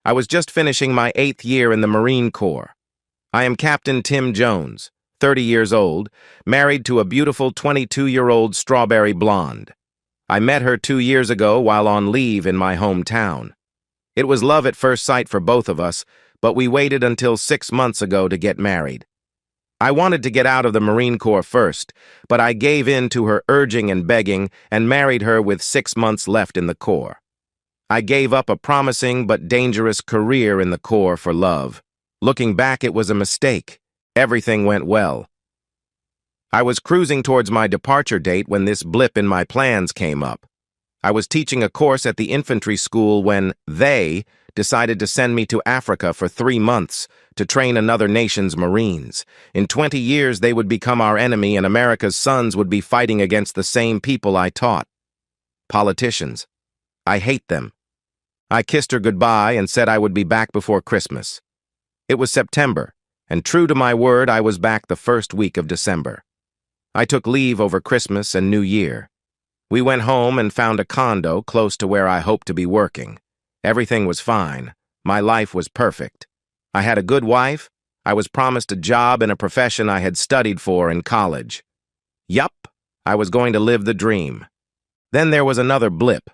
I was just finishing my 8th year in the Marine Corps. I am Captain Tim Jones, 30 years old, married to a beautiful 22-year-old strawberry blonde. I met her 2 years ago while on leave in my hometown. It was love at first sight for both of us, but we waited until 6 months ago to get married. I wanted to get out of the Marine Corps first, but I gave in to her urging and begging and married her with 6 months left in the Corps. I gave up a promising but dangerous career in the Corps for love. Looking back, it was a mistake. Everything went well. I was cruising towards my departure date when this blip in my plans came up. I was teaching a course at the infantry school when they decided to send me to Africa for 3 months to train another nation's Marines. In 20 years, they would become our enemy and America's sons would be fighting against the same people I taught. Politicians. I hate them. I kissed her goodbye and said I would be back before Christmas. It was September, and true to my word, I was back the first week of December. I took leave over Christmas and New Year. We went home and found a condo close to where I hoped to be working. Everything was fine. My life was perfect. I had a good wife. I was promised a job in a profession I had studied for in college. Yup, I was going to live the dream. Then there was another blip.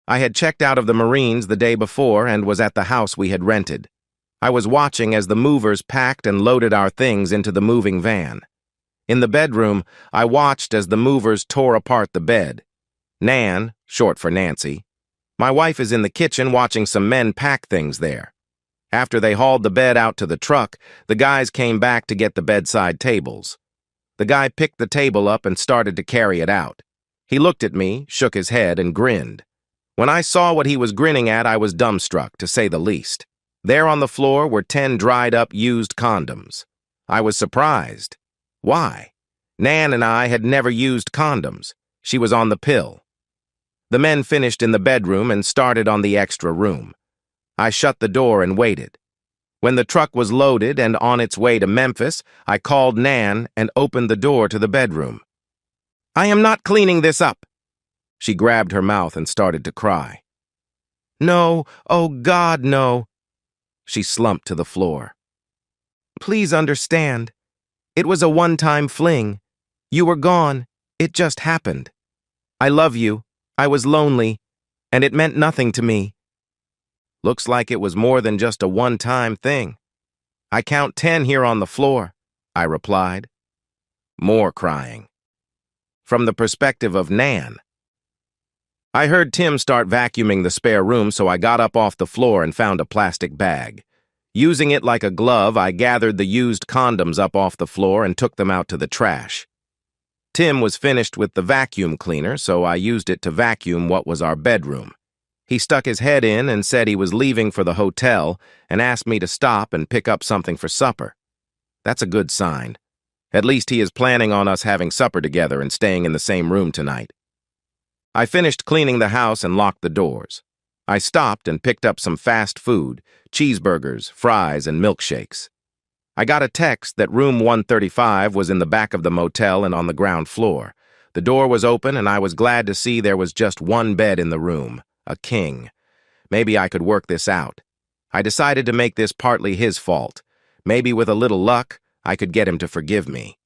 I had checked out of the Marines the day before and was at the house we had rented. I was watching as the movers packed and loaded our things into the moving van. In the bedroom, I watched as the movers tore apart the bed. Nan, short for Nancy, my wife is in the kitchen watching some men pack things there. After they hauled the bed out to the truck, the guys came back to get the bedside tables. The guy picked the table up and started to carry it out. He looked at me, shook his head, and grinned. When I saw what he was grinning at, I was dumbstruck, to say the least. There on the floor were 10 dried-up used condoms. I was surprised. Why? Nan and I had never used condoms. She was on the pill. The men finished in the bedroom and started on the extra room. I shut the door and waited. When the truck was loaded and on its way to Memphis, I called Nan and opened the door to the bedroom. "I am not cleaning this up." She grabbed her mouth and started to cry. "No, oh God, no." She slumped to the floor. "Please understand. It was a one-time fling. You were gone. It just happened. I love you. I was lonely, and it meant nothing to me." "Looks like it was more than just a one-time thing. I count 10 here on the floor," I replied. More crying. From the perspective of Nan. I heard Tim start vacuuming the spare room, so I got up off the floor and found a plastic bag. Using it like a glove, I gathered the used condoms up off the floor and took them out to the trash. Tim was finished with the vacuum cleaner, so I used it to vacuum what was our bedroom. He stuck his head in and said he was leaving for the hotel and asked me to stop and pick up something for supper. That's a good sign. At least he is planning on us having supper together and staying in the same room tonight. I finished cleaning the house and locked the doors. I stopped and picked up some fast food, cheeseburgers, fries, and milkshakes. I got a text that room 135 was in the back of the motel and on the ground floor. The door was open and I was glad to see there was just one bed in the room, a king. Maybe I could work this out. I decided to make this partly his fault. Maybe with a little luck, I could get him to forgive me.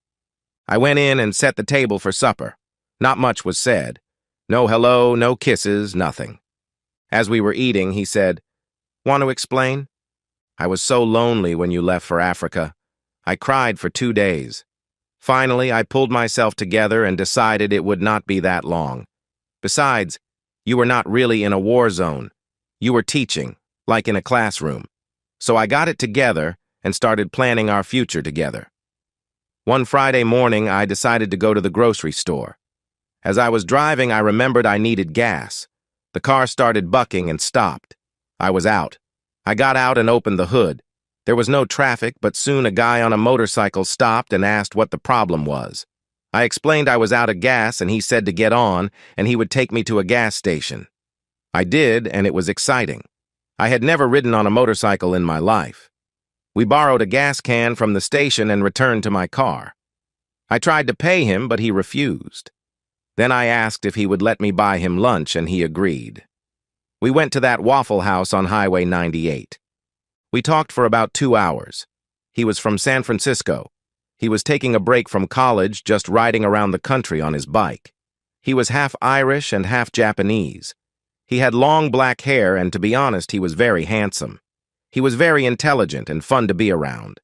I went in and set the table for supper. Not much was said. No hello, no kisses, nothing. As we were eating, he said, "Want to explain? I was so lonely when you left for Africa. I cried for 2 days. Finally, I pulled myself together and decided it would not be that long. Besides, you were not really in a war zone. You were teaching, like in a classroom. So I got it together and started planning our future together. One Friday morning, I decided to go to the grocery store. As I was driving, I remembered I needed gas. The car started bucking and stopped. I was out. I got out and opened the hood. There was no traffic, but soon a guy on a motorcycle stopped and asked what the problem was. I explained I was out of gas and he said to get on and he would take me to a gas station. I did, and it was exciting. I had never ridden on a motorcycle in my life. We borrowed a gas can from the station and returned to my car. I tried to pay him, but he refused. Then I asked if he would let me buy him lunch, and he agreed. We went to that Waffle House on Highway 98. We talked for about 2 hours. He was from San Francisco. He was taking a break from college, just riding around the country on his bike. He was half Irish and half Japanese. He had long black hair, and to be honest, he was very handsome. He was very intelligent and fun to be around.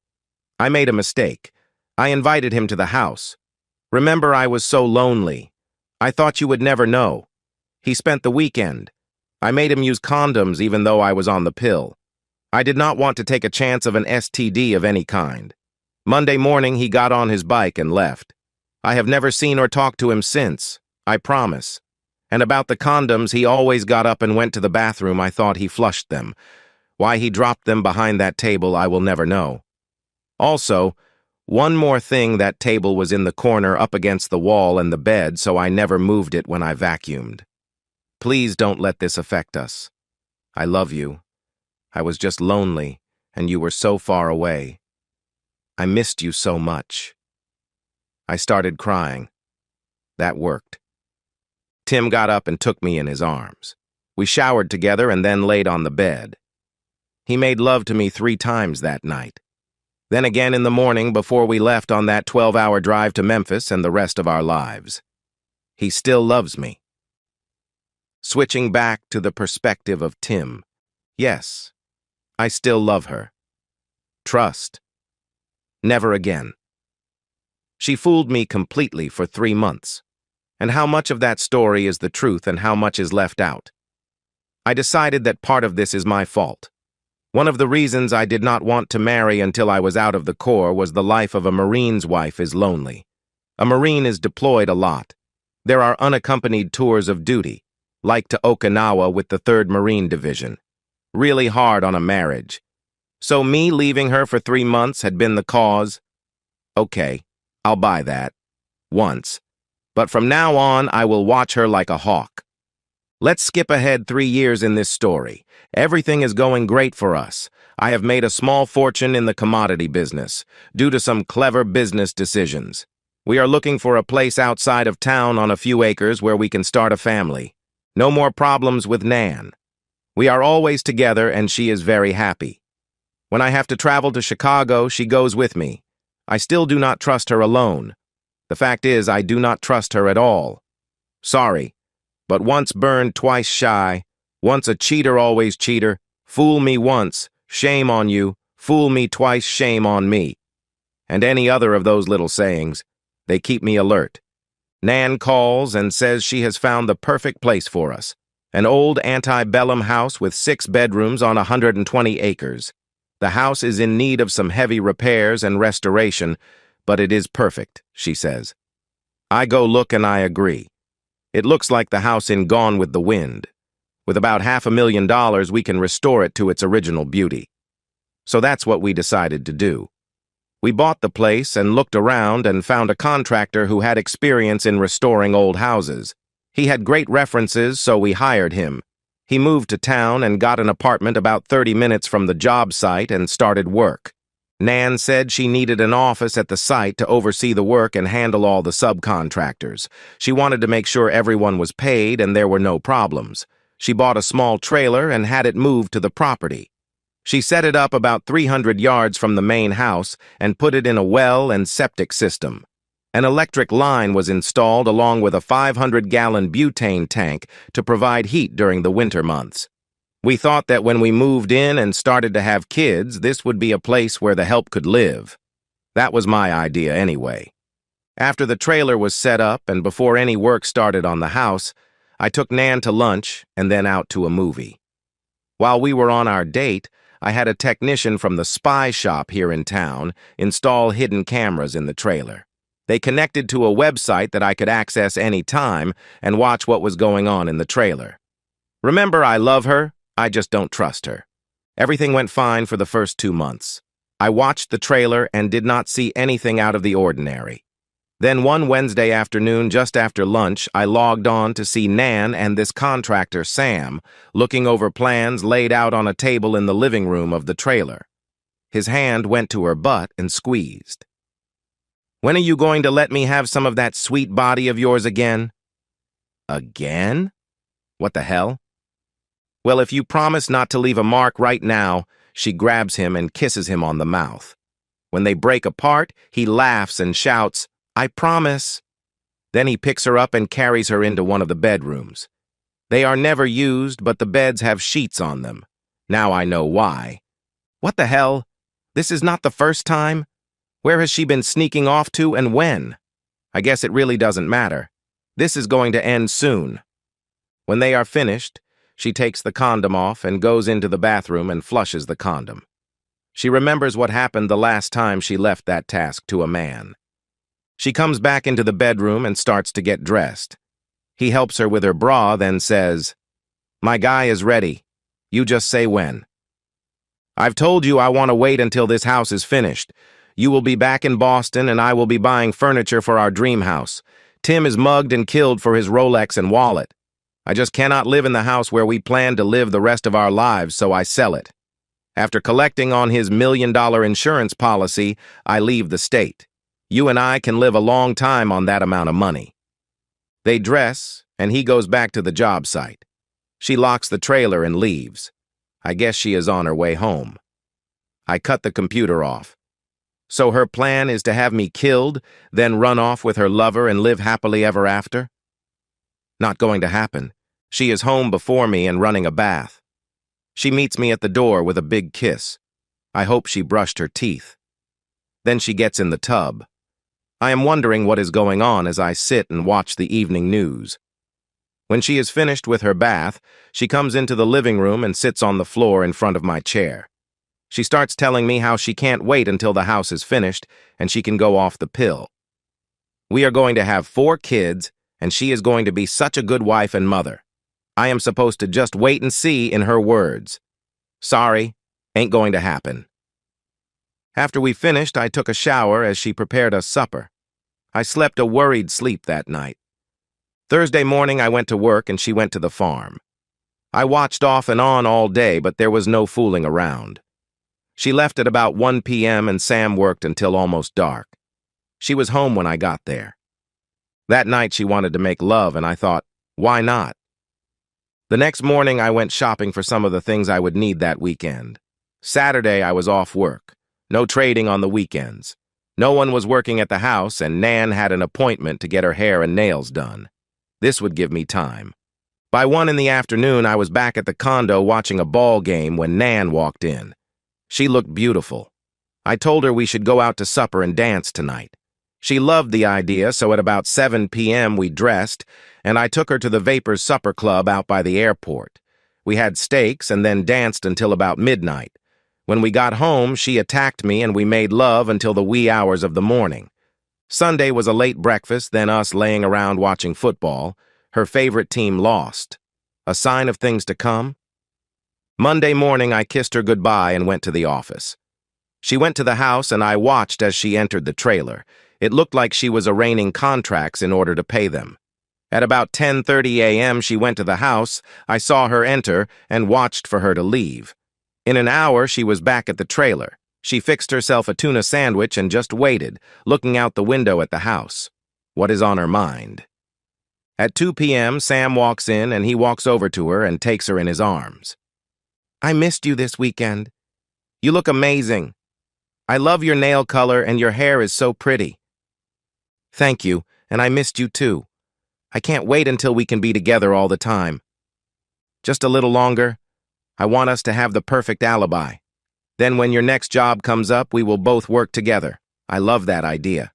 I made a mistake. I invited him to the house. Remember, I was so lonely. I thought you would never know. He spent the weekend. I made him use condoms even though I was on the pill. I did not want to take a chance of an STD of any kind. Monday morning, he got on his bike and left. I have never seen or talked to him since, I promise. And about the condoms, he always got up and went to the bathroom. I thought he flushed them. Why he dropped them behind that table, I will never know. Also, one more thing, that table was in the corner up against the wall and the bed, so I never moved it when I vacuumed. Please don't let this affect us. I love you. I was just lonely, and you were so far away. I missed you so much. I started crying. That worked. Tim got up and took me in his arms. We showered together and then laid on the bed. He made love to me 3 times that night. Then again in the morning before we left on that 12-hour drive to Memphis and the rest of our lives. He still loves me. Switching back to the perspective of Tim. Yes, I still love her. Trust. Never again. She fooled me completely for 3 months. And how much of that story is the truth and how much is left out? I decided that part of this is my fault. One of the reasons I did not want to marry until I was out of the Corps was the life of a Marine's wife is lonely. A Marine is deployed a lot. There are unaccompanied tours of duty, like to Okinawa with the 3rd Marine Division. Really hard on a marriage. So me leaving her for 3 months had been the cause? Okay, I'll buy that. Once. But from now on, I will watch her like a hawk. Let's skip ahead 3 years in this story. Everything is going great for us. I have made a small fortune in the commodity business, due to some clever business decisions. We are looking for a place outside of town on a few acres where we can start a family. No more problems with Nan. We are always together and she is very happy. When I have to travel to Chicago, she goes with me. I still do not trust her alone. The fact is, I do not trust her at all. Sorry, but once burned, twice shy. Once a cheater, always cheater. Fool me once, shame on you. Fool me twice, shame on me. And any other of those little sayings. They keep me alert. Nan calls and says she has found the perfect place for us. An old antebellum house with 6 bedrooms on 120 acres. The house is in need of some heavy repairs and restoration, but it is perfect, she says. I go look and I agree. It looks like the house in Gone with the Wind. With about $500,000, we can restore it to its original beauty. So that's what we decided to do. We bought the place and looked around and found a contractor who had experience in restoring old houses. He had great references, so we hired him. He moved to town and got an apartment about 30 minutes from the job site and started work. Nan said she needed an office at the site to oversee the work and handle all the subcontractors. She wanted to make sure everyone was paid and there were no problems. She bought a small trailer and had it moved to the property. She set it up about 300 yards from the main house and put it in a well and septic system. An electric line was installed along with a 500-gallon butane tank to provide heat during the winter months. We thought that when we moved in and started to have kids, this would be a place where the help could live. That was my idea anyway. After the trailer was set up and before any work started on the house, I took Nan to lunch and then out to a movie. While we were on our date, I had a technician from the spy shop here in town install hidden cameras in the trailer. They connected to a website that I could access any time and watch what was going on in the trailer. Remember, I love her, I just don't trust her. Everything went fine for the first 2 months. I watched the trailer and did not see anything out of the ordinary. Then one Wednesday afternoon, just after lunch, I logged on to see Nan and this contractor, Sam, looking over plans laid out on a table in the living room of the trailer. His hand went to her butt and squeezed. "When are you going to let me have some of that sweet body of yours again?" Again? What the hell? Well, if you promise not to leave a mark right now, She grabs him and kisses him on the mouth. When they break apart, he laughs and shouts, "I promise." Then he picks her up and carries her into one of the bedrooms. They are never used, but the beds have sheets on them. Now I know why. What the hell? This is not the first time? Where has she been sneaking off to and when? I guess it really doesn't matter. This is going to end soon. When they are finished, she takes the condom off and goes into the bathroom and flushes the condom. She remembers what happened the last time she left that task to a man. She comes back into the bedroom and starts to get dressed. He helps her with her bra, then says, "My guy is ready. You just say when." "I've told you I want to wait until this house is finished. You will be back in Boston and I will be buying furniture for our dream house. Tim is mugged and killed for his Rolex and wallet. I just cannot live in the house where we plan to live the rest of our lives, so I sell it. After collecting on his $1 million insurance policy, I leave the state. You and I can live a long time on that amount of money." They dress, and he goes back to the job site. She locks the trailer and leaves. I guess she is on her way home. I cut the computer off. So her plan is to have me killed, then run off with her lover and live happily ever after? Not going to happen. She is home before me and running a bath. She meets me at the door with a big kiss. I hope she brushed her teeth. Then she gets in the tub. I am wondering what is going on as I sit and watch the evening news. When she is finished with her bath, she comes into the living room and sits on the floor in front of my chair. She starts telling me how she can't wait until the house is finished and she can go off the pill. We are going to have 4 kids, and she is going to be such a good wife and mother. I am supposed to just wait and see, in her words. Sorry, ain't going to happen. After we finished, I took a shower as she prepared us supper. I slept a worried sleep that night. Thursday morning, I went to work and she went to the farm. I watched off and on all day, but there was no fooling around. She left at about 1 p.m. and Sam worked until almost dark. She was home when I got there. That night she wanted to make love, and I thought, why not? The next morning I went shopping for some of the things I would need that weekend. Saturday I was off work. No trading on the weekends. No one was working at the house, and Nan had an appointment to get her hair and nails done. This would give me time. By 1 in the afternoon, I was back at the condo watching a ball game when Nan walked in. She looked beautiful. I told her we should go out to supper and dance tonight. She loved the idea, so at about 7 p.m. we dressed, and I took her to the Vapors Supper Club out by the airport. We had steaks and then danced until about midnight. When we got home, she attacked me and we made love until the wee hours of the morning. Sunday was a late breakfast, then us laying around watching football. Her favorite team lost. A sign of things to come? Monday morning, I kissed her goodbye and went to the office. She went to the house and I watched as she entered the trailer. It looked like she was arraigning contracts in order to pay them. At about 10:30 a.m., she went to the house. I saw her enter and watched for her to leave. In an hour, she was back at the trailer. She fixed herself a tuna sandwich and just waited, looking out the window at the house. What is on her mind? At 2 p.m., Sam walks in and he walks over to her and takes her in his arms. "I missed you this weekend. You look amazing. I love your nail color and your hair is so pretty." "Thank you, and I missed you too. I can't wait until we can be together all the time. Just a little longer. I want us to have the perfect alibi. Then when your next job comes up, we will both work together. I love that idea.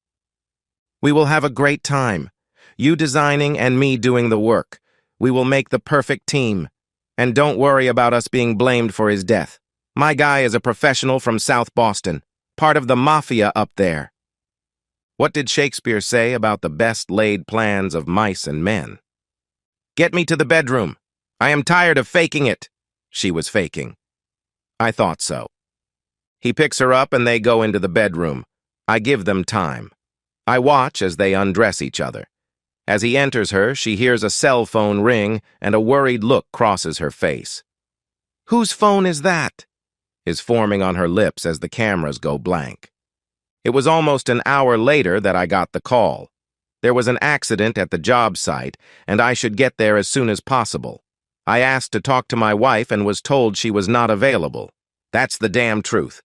We will have a great time. You designing and me doing the work. We will make the perfect team. And don't worry about us being blamed for his death. My guy is a professional from South Boston, part of the mafia up there." What did Shakespeare say about the best laid plans of mice and men? "Get me to the bedroom. I am tired of faking it." She was faking. I thought so. He picks her up and they go into the bedroom. I give them time. I watch as they undress each other. As he enters her, she hears a cell phone ring and a worried look crosses her face. "Whose phone is that?" is forming on her lips as the cameras go blank. It was almost an hour later that I got the call. There was an accident at the job site, and I should get there as soon as possible. I asked to talk to my wife and was told she was not available. That's the damn truth.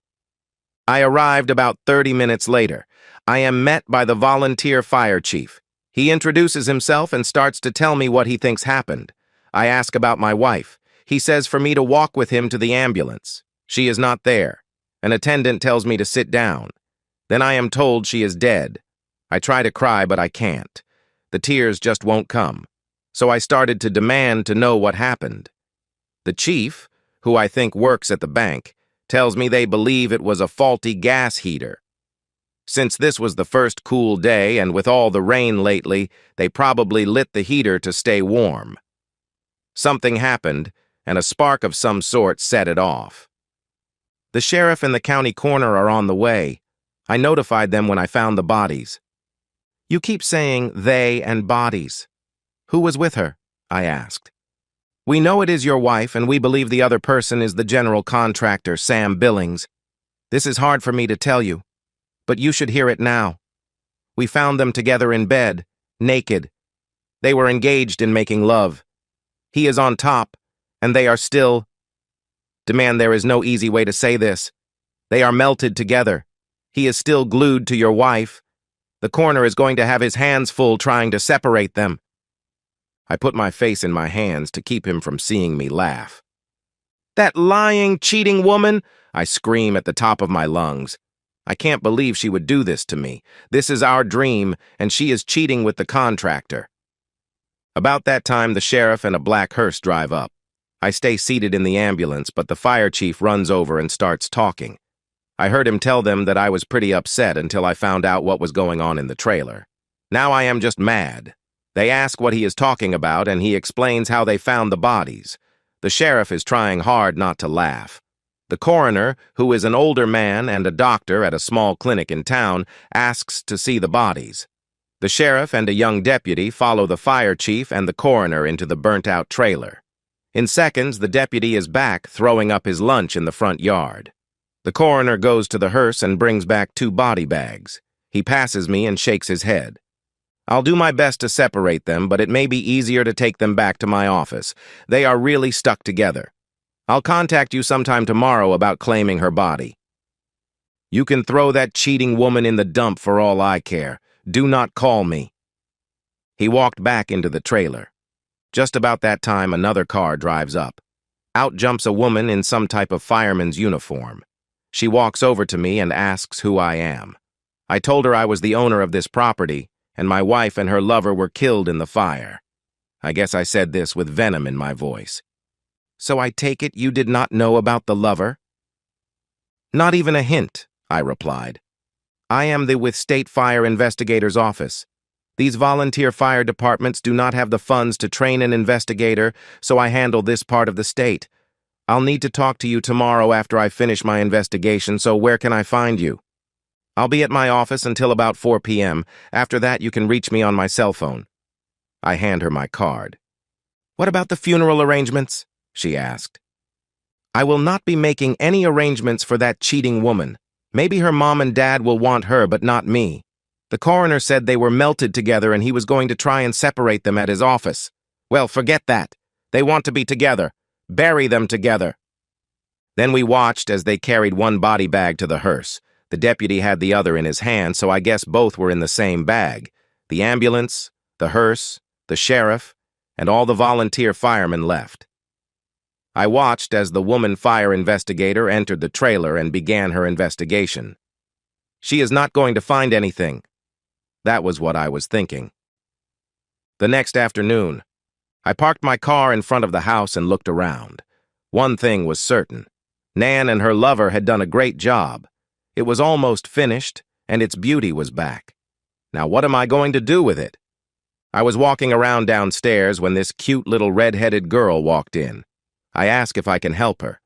I arrived about 30 minutes later. I am met by the volunteer fire chief. He introduces himself and starts to tell me what he thinks happened. I ask about my wife. He says for me to walk with him to the ambulance. She is not there. An attendant tells me to sit down. Then I am told she is dead. I try to cry, but I can't. The tears just won't come. So I started to demand to know what happened. The chief, who I think works at the bank, tells me they believe it was a faulty gas heater. Since this was the first cool day and with all the rain lately, they probably lit the heater to stay warm. Something happened, and a spark of some sort set it off. The sheriff and the county coroner are on the way. I notified them when I found the bodies. You keep saying they and bodies. Who was with her? I asked. We know it is your wife, and we believe the other person is the general contractor, Sam Billings. This is hard for me to tell you, but you should hear it now. We found them together in bed, naked. They were engaged in making love. He is on top, and they are still... Demand, there is no easy way to say this. They are melted together. He is still glued to your wife. The coroner is going to have his hands full trying to separate them. I put my face in my hands to keep him from seeing me laugh. That lying, cheating woman! I scream at the top of my lungs. I can't believe she would do this to me. This is our dream, and she is cheating with the contractor. About that time, the sheriff and a black hearse drive up. I stay seated in the ambulance, but the fire chief runs over and starts talking. I heard him tell them that I was pretty upset until I found out what was going on in the trailer. Now I am just mad. They ask what he is talking about, and he explains how they found the bodies. The sheriff is trying hard not to laugh. The coroner, who is an older man and a doctor at a small clinic in town, asks to see the bodies. The sheriff and a young deputy follow the fire chief and the coroner into the burnt-out trailer. In seconds, the deputy is back, throwing up his lunch in the front yard. The coroner goes to the hearse and brings back 2 body bags. He passes me and shakes his head. I'll do my best to separate them, but it may be easier to take them back to my office. They are really stuck together. I'll contact you sometime tomorrow about claiming her body. You can throw that cheating woman in the dump for all I care. Do not call me. He walked back into the trailer. Just about that time, another car drives up. Out jumps a woman in some type of fireman's uniform. She walks over to me and asks who I am. I told her I was the owner of this property, and my wife and her lover were killed in the fire. I guess I said this with venom in my voice. So I take it you did not know about the lover? Not even a hint, I replied. I am with State Fire Investigator's office. These volunteer fire departments do not have the funds to train an investigator, so I handle this part of the state. I'll need to talk to you tomorrow after I finish my investigation, so where can I find you? I'll be at my office until about 4 p.m. After that, you can reach me on my cell phone. I hand her my card. What about the funeral arrangements? She asked. I will not be making any arrangements for that cheating woman. Maybe her mom and dad will want her, but not me. The coroner said they were melted together and he was going to try and separate them at his office. Well, forget that. They want to be together. Bury them together. Then we watched as they carried one body bag to the hearse. The deputy had the other in his hand, so I guess both were in the same bag. The ambulance, the hearse, the sheriff, and all the volunteer firemen left. I watched as the woman fire investigator entered the trailer and began her investigation. She is not going to find anything. That was what I was thinking. The next afternoon, I parked my car in front of the house and looked around. One thing was certain. Nan and her lover had done a great job. It was almost finished, and its beauty was back. Now what am I going to do with it? I was walking around downstairs when this cute little red-headed girl walked in. I asked if I can help her.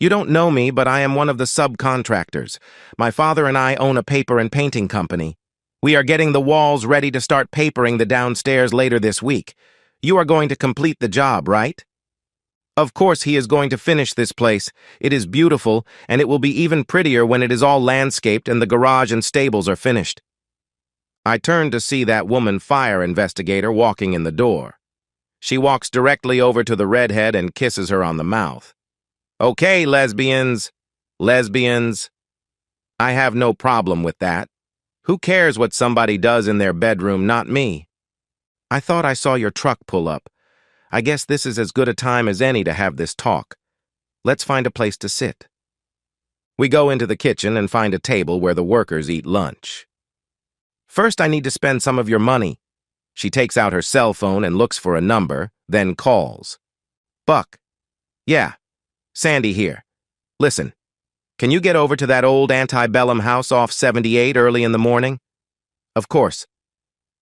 You don't know me, but I am one of the subcontractors. My father and I own a paper and painting company. We are getting the walls ready to start papering the downstairs later this week. You are going to complete the job, right? Of course he is going to finish this place. It is beautiful, and it will be even prettier when it is all landscaped and the garage and stables are finished. I turned to see that woman fire investigator walking in the door. She walks directly over to the redhead and kisses her on the mouth. Okay, lesbians. Lesbians. I have no problem with that. Who cares what somebody does in their bedroom, not me? I thought I saw your truck pull up. I guess this is as good a time as any to have this talk. Let's find a place to sit. We go into the kitchen and find a table where the workers eat lunch. First, I need to spend some of your money. She takes out her cell phone and looks for a number, then calls. Buck. Yeah, Sandy here. Listen, can you get over to that old antebellum house off 78 early in the morning? Of course.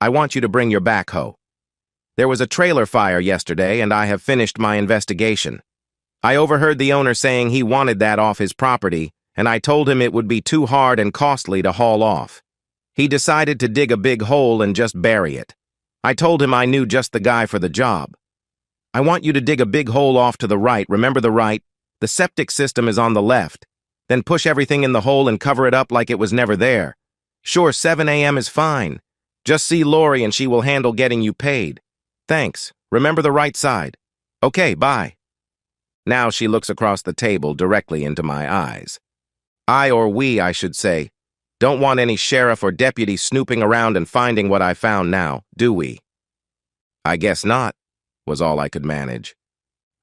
I want you to bring your backhoe. There was a trailer fire yesterday, and I have finished my investigation. I overheard the owner saying he wanted that off his property, and I told him it would be too hard and costly to haul off. He decided to dig a big hole and just bury it. I told him I knew just the guy for the job. I want you to dig a big hole off to the right. Remember the right? The septic system is on the left. Then push everything in the hole and cover it up like it was never there. Sure, 7 a.m. is fine. Just see Lori and she will handle getting you paid. Thanks. Remember the right side. Okay, bye. Now she looks across the table directly into my eyes. I, or we, I should say, don't want any sheriff or deputy snooping around and finding what I found now, do we? I guess not, was all I could manage.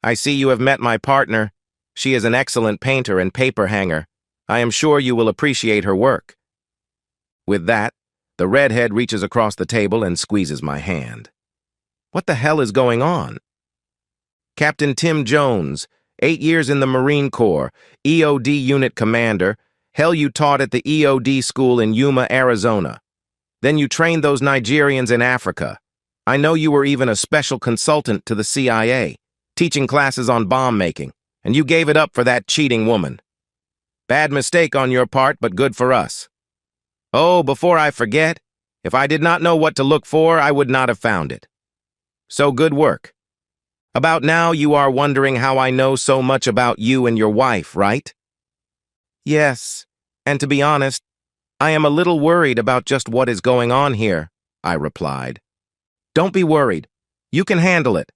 I see you have met my partner. She is an excellent painter and paper hanger. I am sure you will appreciate her work. With that, the redhead reaches across the table and squeezes my hand. What the hell is going on? Captain Tim Jones, 8 years in the Marine Corps, EOD unit commander. Hell, you taught at the EOD school in Yuma, Arizona. Then you trained those Nigerians in Africa. I know you were even a special consultant to the CIA, teaching classes on bomb making, and you gave it up for that cheating woman. Bad mistake on your part, but good for us. Oh, before I forget, if I did not know what to look for, I would not have found it. So good work. About now, you are wondering how I know so much about you and your wife, right? Yes, and to be honest, I am a little worried about just what is going on here, I replied. Don't be worried. You can handle it.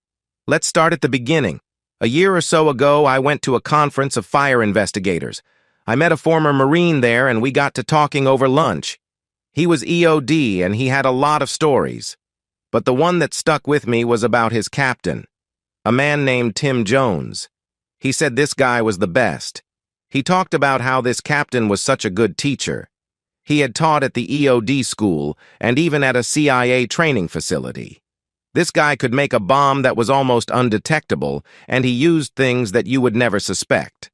Let's start at the beginning. A year or so ago, I went to a conference of fire investigators. I met a former Marine there, and we got to talking over lunch. He was EOD, and he had a lot of stories. But the one that stuck with me was about his captain, a man named Tim Jones. He said this guy was the best. He talked about how this captain was such a good teacher. He had taught at the EOD school and even at a CIA training facility. This guy could make a bomb that was almost undetectable, and he used things that you would never suspect.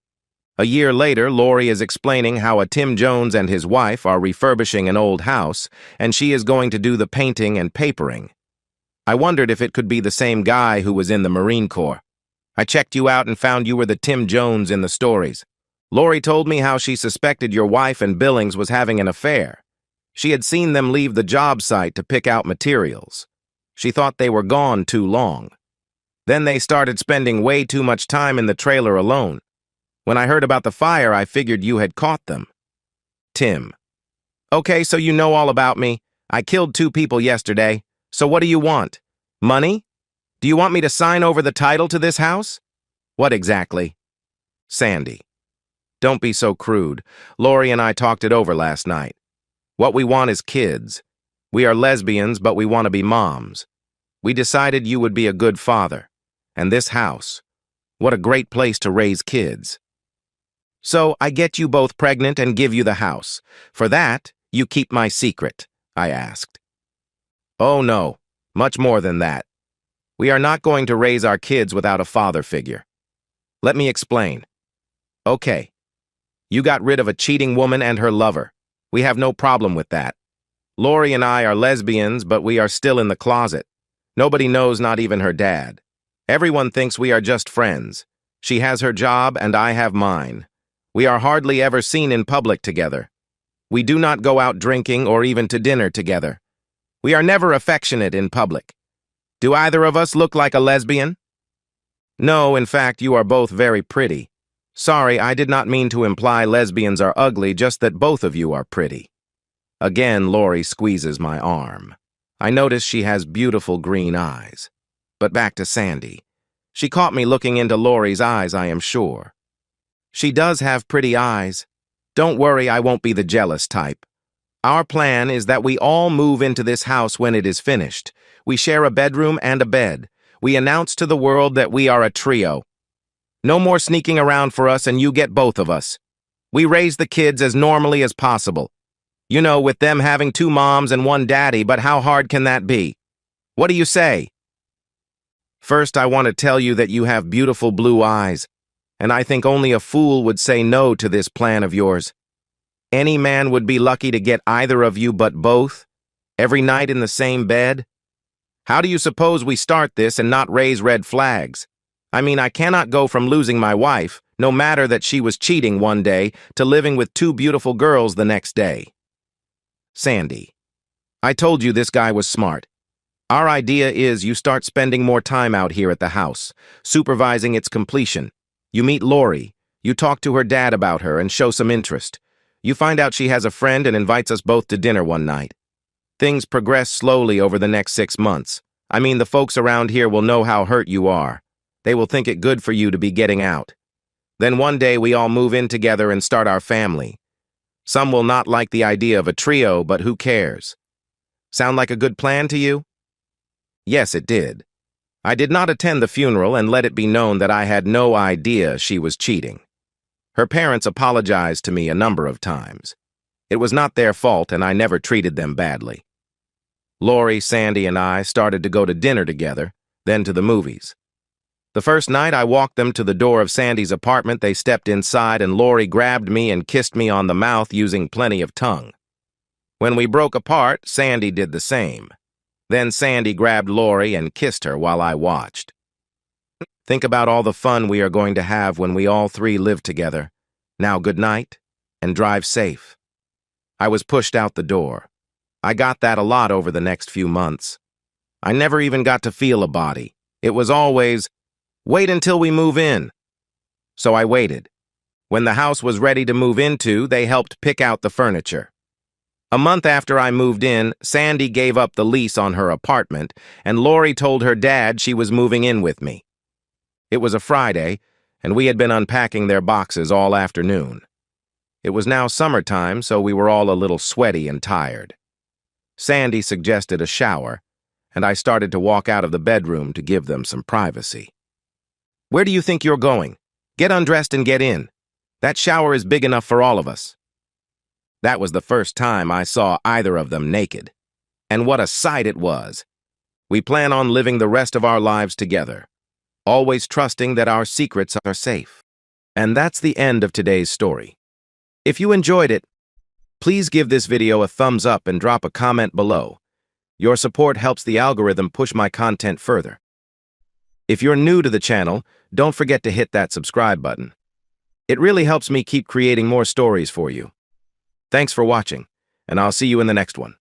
A year later, Lori is explaining how a Tim Jones and his wife are refurbishing an old house, and she is going to do the painting and papering. I wondered if it could be the same guy who was in the Marine Corps. I checked you out and found you were the Tim Jones in the stories. Lori told me how she suspected your wife and Billings was having an affair. She had seen them leave the job site to pick out materials. She thought they were gone too long. Then they started spending way too much time in the trailer alone. When I heard about the fire, I figured you had caught them. Tim. Okay, so you know all about me. I killed 2 people yesterday. So what do you want? Money? Do you want me to sign over the title to this house? What exactly? Sandy. Don't be so crude. Lori and I talked it over last night. What we want is kids. We are lesbians, but we want to be moms. We decided you would be a good father. And this house. What a great place to raise kids. So I get you both pregnant and give you the house. For that, you keep my secret, I asked. Oh no, much more than that. We are not going to raise our kids without a father figure. Let me explain. Okay. You got rid of a cheating woman and her lover. We have no problem with that. Lori and I are lesbians, but we are still in the closet. Nobody knows, not even her dad. Everyone thinks we are just friends. She has her job and I have mine. We are hardly ever seen in public together. We do not go out drinking or even to dinner together. We are never affectionate in public. Do either of us look like a lesbian? No, in fact, you are both very pretty. Sorry, I did not mean to imply lesbians are ugly, just that both of you are pretty. Again, Lori squeezes my arm. I notice she has beautiful green eyes. But back to Sandy. She caught me looking into Lori's eyes, I am sure. She does have pretty eyes. Don't worry, I won't be the jealous type. Our plan is that we all move into this house when it is finished. We share a bedroom and a bed. We announce to the world that we are a trio. No more sneaking around for us, and you get both of us. We raise the kids as normally as possible. You know, with them having 2 moms and 1 daddy, but how hard can that be? What do you say? First, I want to tell you that you have beautiful blue eyes, and I think only a fool would say no to this plan of yours. Any man would be lucky to get either of you, but both, every night in the same bed. How do you suppose we start this and not raise red flags? I mean, I cannot go from losing my wife, no matter that she was cheating one day, to living with 2 beautiful girls the next day. Sandy, I told you this guy was smart. Our idea is you start spending more time out here at the house, supervising its completion. You meet Lori, you talk to her dad about her and show some interest. You find out she has a friend and invites us both to dinner one night. Things progress slowly over the next 6 months. I mean, the folks around here will know how hurt you are. They will think it good for you to be getting out. Then one day we all move in together and start our family. Some will not like the idea of a trio, but who cares? Sound like a good plan to you? Yes, it did. I did not attend the funeral and let it be known that I had no idea she was cheating. Her parents apologized to me a number of times. It was not their fault, and I never treated them badly. Lori, Sandy, and I started to go to dinner together, then to the movies. The first night I walked them to the door of Sandy's apartment, they stepped inside and Lori grabbed me and kissed me on the mouth using plenty of tongue. When we broke apart, Sandy did the same. Then Sandy grabbed Lori and kissed her while I watched. Think about all the fun we are going to have when we all 3 live together. Now good night, and drive safe. I was pushed out the door. I got that a lot over the next few months. I never even got to feel a body. It was always, wait until we move in. So I waited. When the house was ready to move into, they helped pick out the furniture. A month after I moved in, Sandy gave up the lease on her apartment, and Lori told her dad she was moving in with me. It was a Friday, and we had been unpacking their boxes all afternoon. It was now summertime, so we were all a little sweaty and tired. Sandy suggested a shower, and I started to walk out of the bedroom to give them some privacy. Where do you think you're going? Get undressed and get in. That shower is big enough for all of us. That was the first time I saw either of them naked. And what a sight it was. We plan on living the rest of our lives together, always trusting that our secrets are safe. And that's the end of today's story. If you enjoyed it, please give this video a thumbs up and drop a comment below. Your support helps the algorithm push my content further. If you're new to the channel, don't forget to hit that subscribe button. It really helps me keep creating more stories for you. Thanks for watching, and I'll see you in the next one.